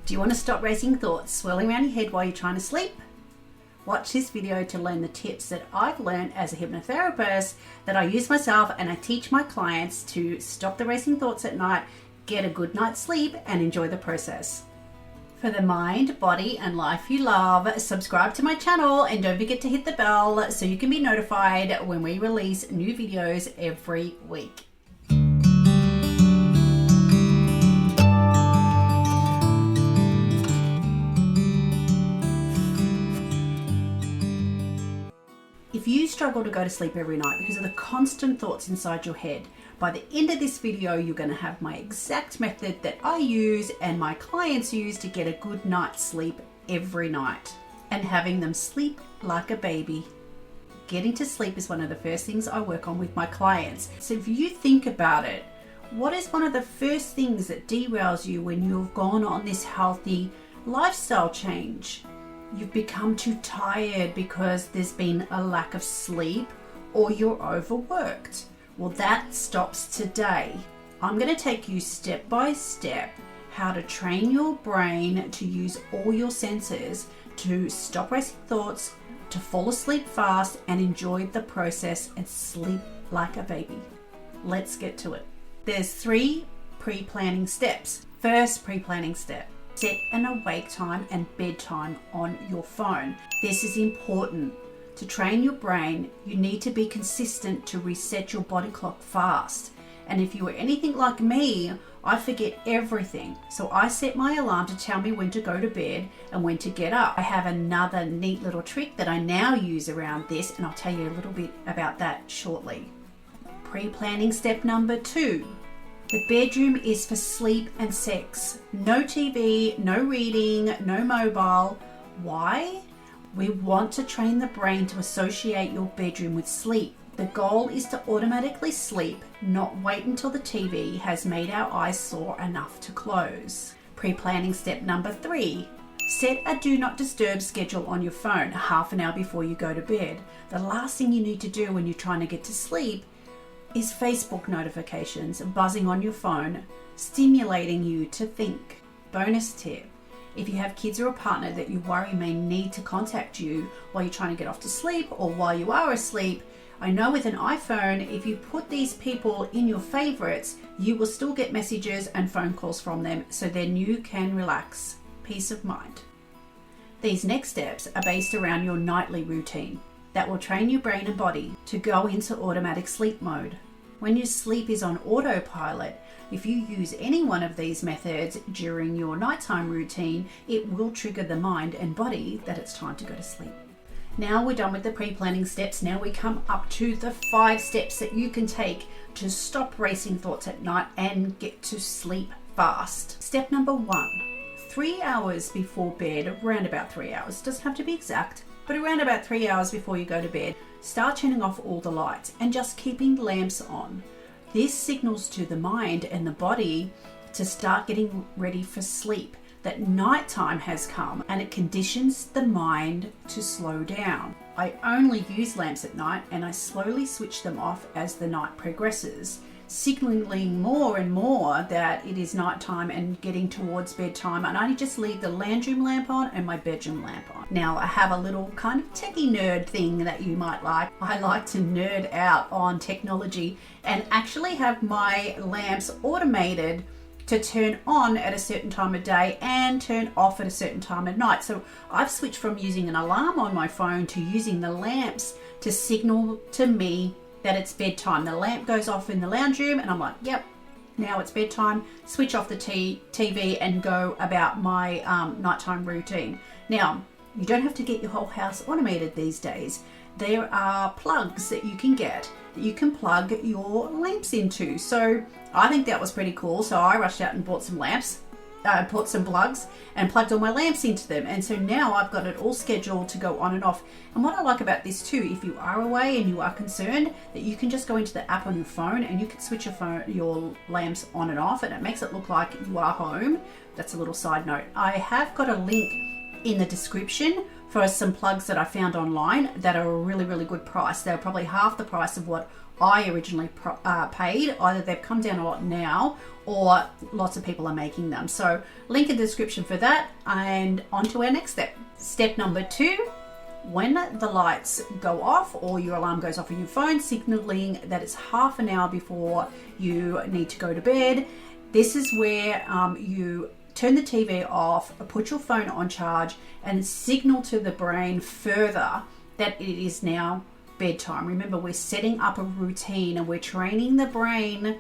Do you want to stop racing thoughts swirling around your head while you're trying to sleep? Watch this video to learn the tips that I've learned as a hypnotherapist that I use myself and I teach my clients to stop the racing thoughts at night, get a good night's sleep, and enjoy the process. For the mind, body, and life you love, subscribe to my channel and don't forget to hit the bell so you can be notified when we release new videos every week. If you struggle to go to sleep every night because of the constant thoughts inside your head, by the end of this video, you're going to have my exact method that I use and my clients use to get a good night's sleep every night and having them sleep like a baby. Getting to sleep is one of the first things I work on with my clients. So if you think about it, what is one of the first things that derails you when you've gone on this healthy lifestyle change? You've become too tired because there's been a lack of sleep or you're overworked. Well, that stops today. I'm going to take you step by step how to train your brain to use all your senses to stop racing thoughts, to fall asleep fast and enjoy the process and sleep like a baby. Let's get to it. There's 3 pre-planning steps. First pre-planning step. Set an awake time and bedtime on your phone. This is important. To train your brain, you need to be consistent to reset your body clock fast. And if you are anything like me, I forget everything. So I set my alarm to tell me when to go to bed and when to get up. I have another neat little trick that I now use around this, and I'll tell you a little bit about that shortly. Pre-planning step number 2. The bedroom is for sleep and sex. No TV, no reading, no mobile. Why? We want to train the brain to associate your bedroom with sleep. The goal is to automatically sleep, not wait until the TV has made our eyes sore enough to close. Pre-planning step number 3. Set a do not disturb schedule on your phone half an hour before you go to bed. The last thing you need to do when you're trying to get to sleep is Facebook notifications buzzing on your phone, stimulating you to think. Bonus tip. If you have kids or a partner that you worry may need to contact you while you're trying to get off to sleep or while you are asleep, I know with an iPhone, if you put these people in your favorites, you will still get messages and phone calls from them, so then you can relax. Peace of mind. These next steps are based around your nightly routine that will train your brain and body to go into automatic sleep mode. When your sleep is on autopilot, if you use any one of these methods during your nighttime routine, it will trigger the mind and body that it's time to go to sleep. Now we're done with the pre-planning steps. Now we come up to the 5 steps that you can take to stop racing thoughts at night and get to sleep fast. Step number 1, 3 hours before bed, around about 3 hours, doesn't have to be exact, but around about 3 hours before you go to bed, start turning off all the lights and just keeping lamps on. This signals to the mind and the body to start getting ready for sleep, that nighttime has come, and it conditions the mind to slow down. I only use lamps at night and I slowly switch them off as the night progresses, signaling more and more that it is nighttime and getting towards bedtime, and I just leave the lounge room lamp on and my bedroom lamp on. Now I have a little kind of techie nerd thing that you might like. I like to nerd out on technology and actually have my lamps automated to turn on at a certain time of day and turn off at a certain time of night. So I've switched from using an alarm on my phone to using the lamps to signal to me that it's bedtime. The lamp goes off in the lounge room and I'm like, yep, now it's bedtime. Switch off the TV and go about my nighttime routine. Now, you don't have to get your whole house automated these days. There are plugs that you can get that you can plug your lamps into. So I think that was pretty cool. So I rushed out and bought some lamps, bought some plugs and plugged all my lamps into them. And so now I've got it all scheduled to go on and off. And what I like about this too, if you are away and you are concerned, that you can just go into the app on your phone and you can switch your lamps on and off, and it makes it look like you are home. That's a little side note. I have got a link in the description for some plugs that I found online that are a really, really good price. They're probably half the price of what I originally paid. Either they've come down a lot now or lots of people are making them. So link in the description for that, and on to our next step. Step number 2, when the lights go off or your alarm goes off on your phone, signaling that it's half an hour before you need to go to bed, this is where you turn the TV off, put your phone on charge, and signal to the brain further that it is now bedtime. Remember, we're setting up a routine and we're training the brain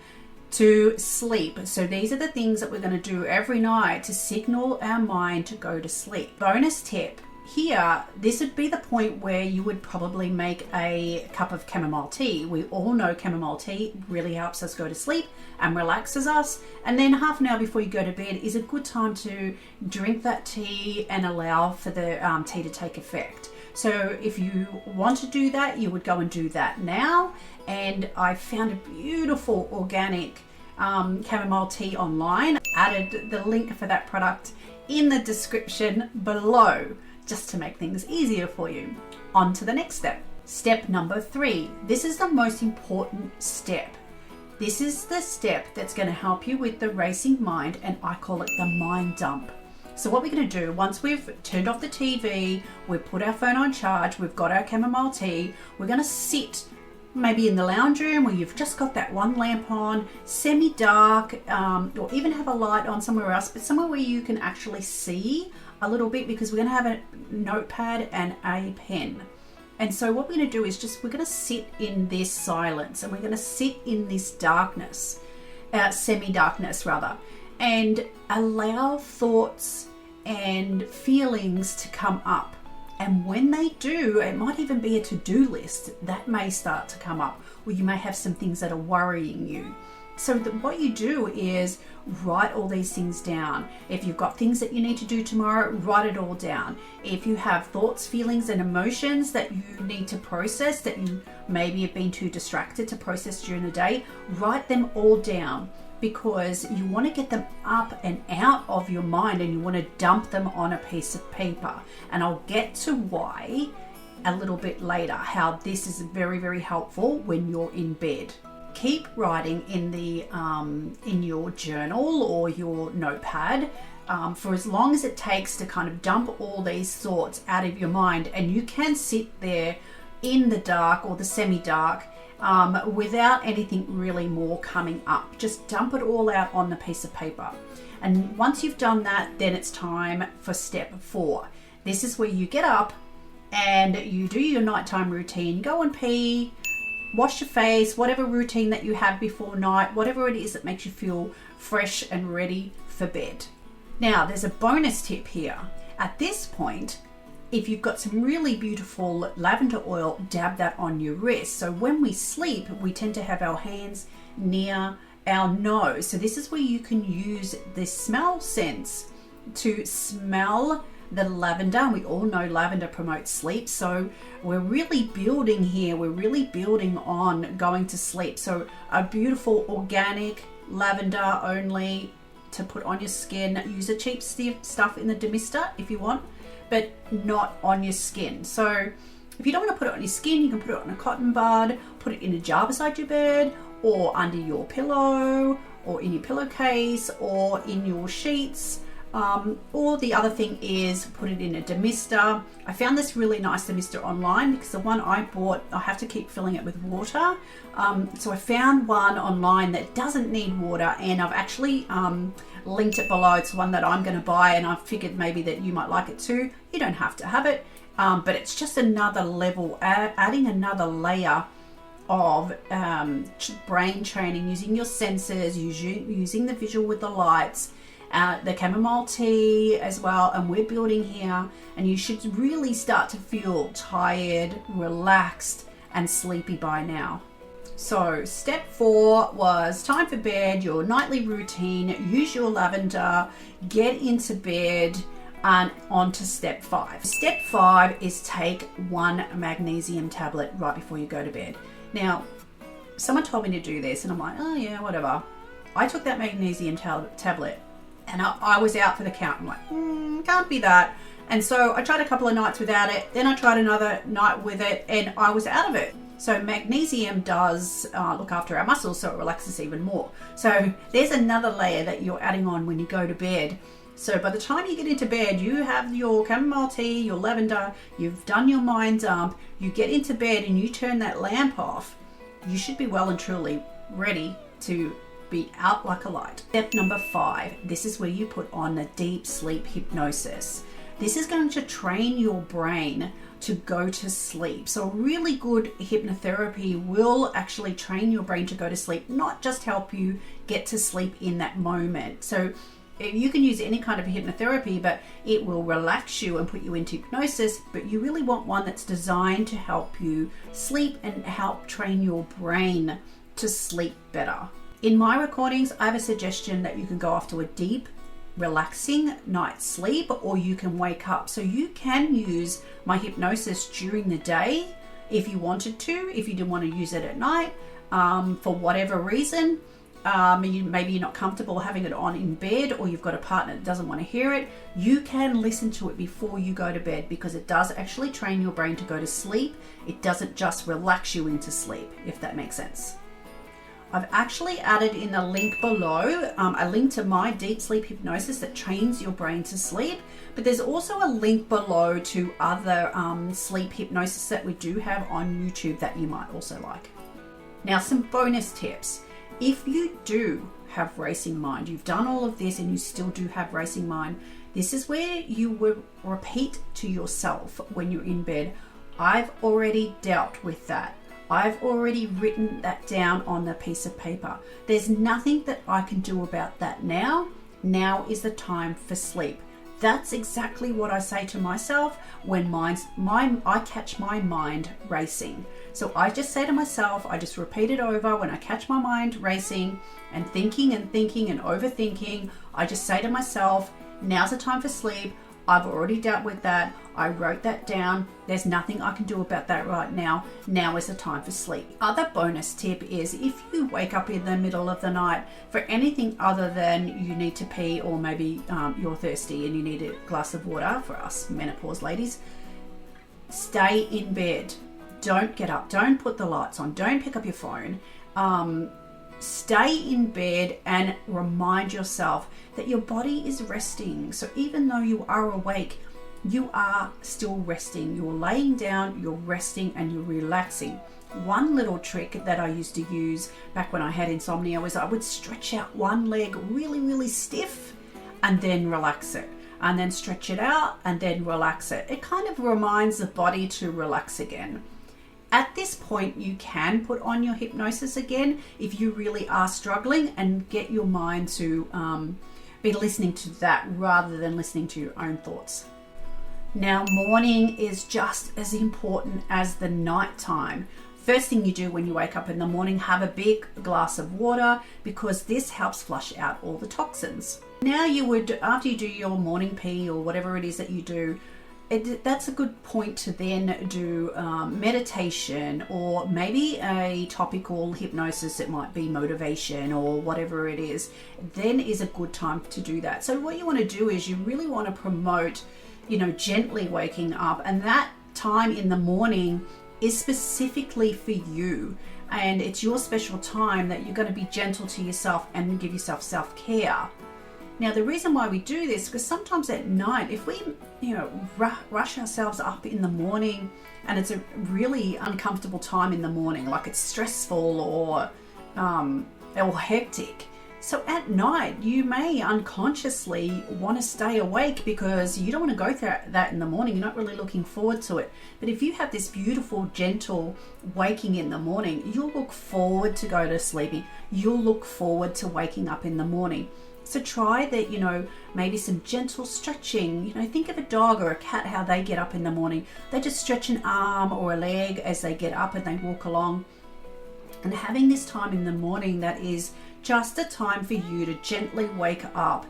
to sleep. So these are the things that we're going to do every night to signal our mind to go to sleep. Bonus tip here, this would be the point where you would probably make a cup of chamomile tea. We all know chamomile tea really helps us go to sleep and relaxes us. And then half an hour before you go to bed is a good time to drink that tea and allow for the tea to take effect. So if you want to do that, you would go and do that now. And I found a beautiful organic chamomile tea online. Added the link for that product in the description below, just to make things easier for you. On to the next step. Step number 3. This is the most important step. This is the step that's going to help you with the racing mind, and I call it the mind dump. So what we're going to do, once we've turned off the TV, we've put our phone on charge, we've got our chamomile tea, we're going to sit maybe in the lounge room where you've just got that one lamp on, semi-dark, or even have a light on somewhere else, but somewhere where you can actually see a little bit, because we're going to have a notepad and a pen. And so what we're going to do is we're going to sit in this silence, and we're going to sit in this darkness, semi-darkness rather, and allow thoughts and feelings to come up. And when they do, it might even be a to-do list that may start to come up, or you may have some things that are worrying you. So what you do is write all these things down. If you've got things that you need to do tomorrow, write it all down. If you have thoughts, feelings, and emotions that you need to process, that you maybe have been too distracted to process during the day, write them all down, because you want to get them up and out of your mind, and you want to dump them on a piece of paper. And I'll get to why a little bit later, how this is very, very helpful when you're in bed. Keep writing in the in your journal or your notepad for as long as it takes to kind of dump all these thoughts out of your mind. And you can sit there in the dark or the semi-dark without anything really more coming up. Just dump it all out on the piece of paper. And once you've done that, then it's time for step 4. This is where you get up and you do your nighttime routine. Go and pee, wash your face, whatever routine that you have before night, whatever it is that makes you feel fresh and ready for bed. Now, there's a bonus tip here. At this point, if you've got some really beautiful lavender oil, dab that on your wrist. So when we sleep, we tend to have our hands near our nose. So this is where you can use the smell sense to smell the lavender. We all know lavender promotes sleep. So we're really building here. We're really building on going to sleep. So a beautiful organic lavender only to put on your skin. Use a cheap stuff in the demister if you want, but not on your skin. So if you don't want to put it on your skin, you can put it on a cotton bud, put it in a jar beside your bed, or under your pillow, or in your pillowcase, or in your sheets. Or the other thing is put it in a demister. I found this really nice demister online because the one I bought, I have to keep filling it with water. So I found one online that doesn't need water, and I've actually linked it below. It's one that I'm going to buy, and I figured maybe that you might like it too. You don't have to have it, but it's just another level, adding another layer of brain training, using your senses, using the visual with the lights, the chamomile tea as well. And we're building here, and you should really start to feel tired, relaxed, and sleepy by now. So step 4 was time for bed, your nightly routine, use your lavender, get into bed, and on to step 5. Step 5 is take 1 magnesium tablet right before you go to bed. Now, someone told me to do this, and I'm like, oh yeah, whatever. I took that magnesium tablet, and I was out for the count. I'm like, can't be that. And so I tried a couple of nights without it, then I tried another night with it, and I was out of it. So magnesium does look after our muscles, so it relaxes even more. So there's another layer that you're adding on when you go to bed. So by the time you get into bed, you have your chamomile tea, your lavender, you've done your mind dump, you get into bed and you turn that lamp off, you should be well and truly ready to be out like a light. Step number 5, this is where you put on the deep sleep hypnosis. This is going to train your brain to go to sleep. So really good hypnotherapy will actually train your brain to go to sleep, not just help you get to sleep in that moment. So you can use any kind of hypnotherapy, but it will relax you and put you into hypnosis, but you really want one that's designed to help you sleep and help train your brain to sleep better. In my recordings, I have a suggestion that you can go off to a deep, relaxing night's sleep, or you can wake up. So you can use my hypnosis during the day if you wanted to, if you didn't want to use it at night, for whatever reason. Maybe you're not comfortable having it on in bed, or you've got a partner that doesn't want to hear it. You can listen to it before you go to bed, because it does actually train your brain to go to sleep. It doesn't just relax you into sleep, if that makes sense. I've actually added in the link below a link to my deep sleep hypnosis that trains your brain to sleep, but there's also a link below to other sleep hypnosis that we do have on YouTube that you might also like. Now, some bonus tips. If you do have racing mind, you've done all of this and you still do have racing mind, this is where you would repeat to yourself when you're in bed, I've already dealt with that. I've already written that down on the piece of paper. There's nothing that I can do about that now. Now is the time for sleep. That's exactly what I say to myself when I catch my mind racing. So I just say to myself, I just repeat it over when I catch my mind racing and thinking and overthinking. I just say to myself, now's the time for sleep. I've already dealt with that. I wrote that down. There's nothing I can do about that right now. Now is the time for sleep. Other bonus tip is if you wake up in the middle of the night for anything other than you need to pee, or maybe you're thirsty and you need a glass of water, for us menopause ladies, stay in bed. Don't get up. Don't put the lights on. Don't pick up your phone. Stay in bed and remind yourself that your body is resting. So even though you are awake, you are still resting. You're laying down, you're resting, and you're relaxing. One little trick that I used to use back when I had insomnia was I would stretch out one leg really, really stiff and then relax it, and then stretch it out and then relax it. It kind of reminds the body to relax again. At this point, you can put on your hypnosis again if you really are struggling, and get your mind to be listening to that rather than listening to your own thoughts. Now, morning is just as important as the night time. First thing you do when you wake up in the morning, have a big glass of water, because this helps flush out all the toxins. Now you would, after you do your morning pee or whatever it is that you do, that's a good point to then do meditation, or maybe a topical hypnosis. It might be motivation or whatever it is. Then is a good time to do that. So what you want to do is you really want to promote, gently waking up, and that time in the morning is specifically for you, and it's your special time that you're going to be gentle to yourself and give yourself self-care. Now, the reason why we do this, because sometimes at night, if we, rush ourselves up in the morning, and it's a really uncomfortable time in the morning, like it's stressful or hectic. So at night, you may unconsciously want to stay awake because you don't want to go through that in the morning. You're not really looking forward to it. But if you have this beautiful, gentle waking in the morning, you'll look forward to go to sleeping. You'll look forward to waking up in the morning. So try that, maybe some gentle stretching. Think of a dog or a cat, how they get up in the morning. They just stretch an arm or a leg as they get up and they walk along. And having this time in the morning that is just a time for you to gently wake up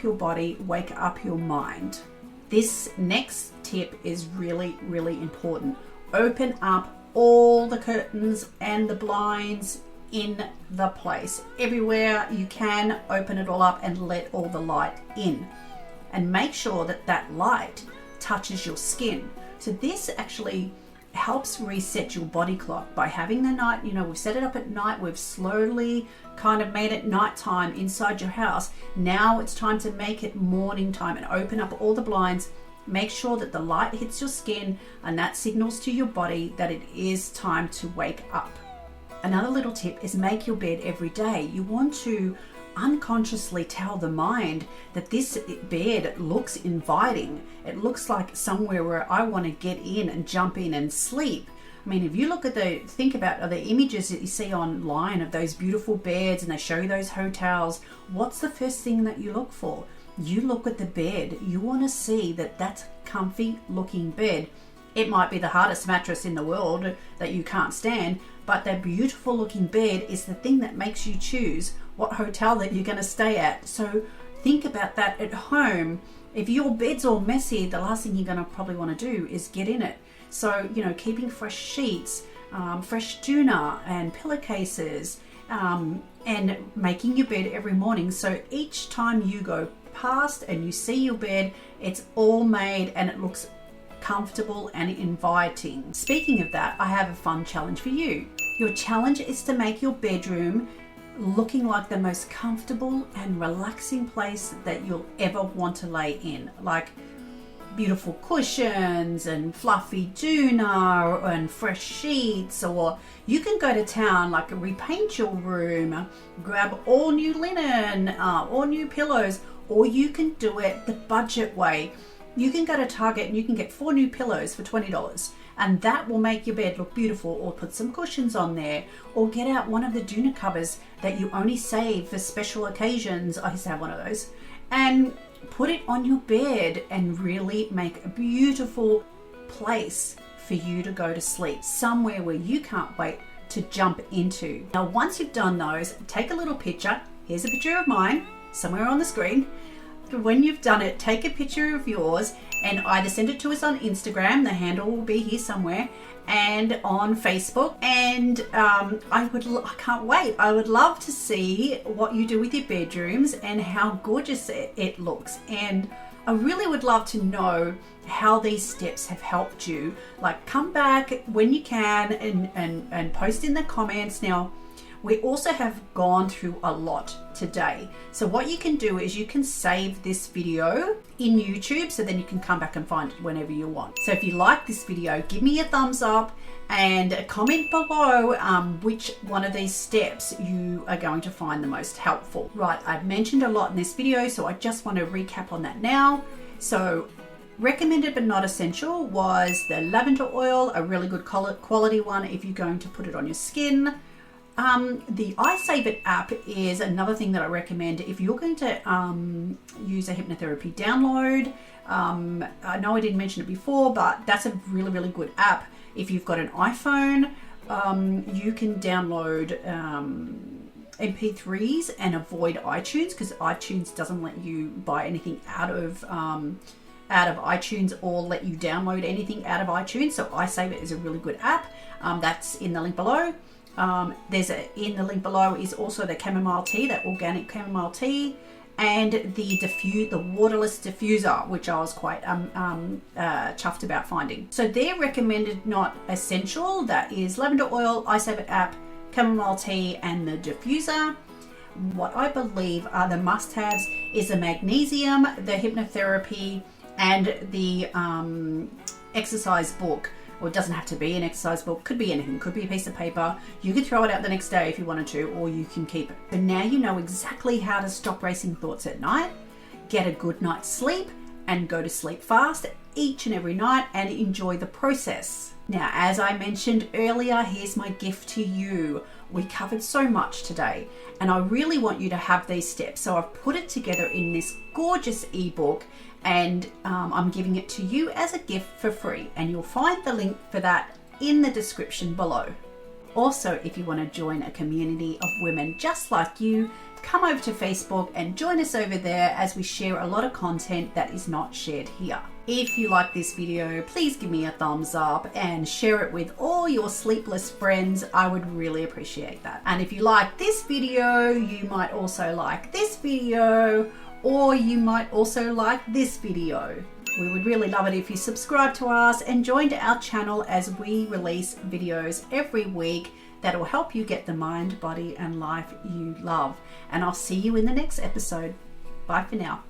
your body, wake up your mind. This next tip is really, really important. Open up all the curtains and the blinds in the place. Everywhere you can, open it all up and let all the light in. and make sure that that light touches your skin. So this actually helps reset your body clock by having the night, we've set it up at night, we've slowly kind of made it nighttime inside your house. Now it's time to make it morning time and open up all the blinds. Make sure that the light hits your skin, and that signals to your body that it is time to wake up. Another little tip is make your bed every day. You want to unconsciously tell the mind that this bed looks inviting. It looks like somewhere where I want to get in and jump in and sleep. I mean, if you look at think about the images that you see online of those beautiful beds and they show you those hotels, what's the first thing that you look for? You look at the bed. You want to see that that's a comfy looking bed. It might be the hardest mattress in the world that you can't stand, but that beautiful looking bed is the thing that makes you choose what hotel that you're going to stay at. So think about that at home. If your bed's all messy, the last thing you're going to probably want to do is get in it. So, keeping fresh sheets, fresh doona and pillowcases, and making your bed every morning. So each time you go past and you see your bed, it's all made and it looks comfortable and inviting. Speaking of that, I have a fun challenge for you. Your challenge is to make your bedroom looking like the most comfortable and relaxing place that you'll ever want to lay in. Like beautiful cushions and fluffy doona and fresh sheets, or you can go to town, like repaint your room, grab all new linen, all new pillows, or you can do it the budget way. You can go to Target and you can get 4 new pillows for $20, and that will make your bed look beautiful. Or put some cushions on there, or get out one of the doona covers that you only save for special occasions. I used to have one of those, and put it on your bed and really make a beautiful place for you to go to sleep, somewhere where you can't wait to jump into. Now, once you've done those, take a little picture. Here's a picture of mine somewhere on the screen. When you've done it, take a picture of yours and either send it to us on Instagram, the handle will be here somewhere, and on Facebook. And I can't wait. I would love to see what you do with your bedrooms and how gorgeous it looks. And I really would love to know how these steps have helped you. Like, come back when you can and post in the comments. Now, we also have gone through a lot today. So what you can do is you can save this video in YouTube, so then you can come back and find it whenever you want. So if you like this video, give me a thumbs up and comment below which one of these steps you are going to find the most helpful. Right, I've mentioned a lot in this video, so I just want to recap on that now. So recommended but not essential was the lavender oil, a really good quality one if you're going to put it on your skin. The iSaveit app is another thing that I recommend if you're going to use a hypnotherapy download. I know I didn't mention it before, but that's a really, really good app. If you've got an iPhone, you can download MP3s and avoid iTunes, because iTunes doesn't let you buy anything out of iTunes or let you download anything out of iTunes. So iSaveit is a really good app. That's in the link below. In the link below is also the chamomile tea, that organic chamomile tea, and the Waterless diffuser, which I was quite chuffed about finding. So they're recommended, not essential. That is lavender oil, iSaveit app, chamomile tea, and the diffuser. What I believe are the must-haves is the magnesium, the hypnotherapy, and the exercise book. Or it doesn't have to be an exercise book, could be anything, could be a piece of paper. You could throw it out the next day if you wanted to, or you can keep it. But now you know exactly how to stop racing thoughts at night, get a good night's sleep, and go to sleep fast each and every night and enjoy the process. Now, as I mentioned earlier, here's my gift to you. We covered so much today, and I really want you to have these steps. So I've put it together in this gorgeous ebook, and I'm giving it to you as a gift for free, and you'll find the link for that in the description below. Also, if you want to join a community of women just like you, come over to Facebook and join us over there, as we share a lot of content that is not shared here. If you like this video, please give me a thumbs up and share it with all your sleepless friends. I would really appreciate that. And if you like this video, you might also like this video, or you might also like this video. We would really love it if you subscribe to us and joined our channel as we release videos every week that will help you get the mind, body, and life you love. And I'll see you in the next episode. Bye for now.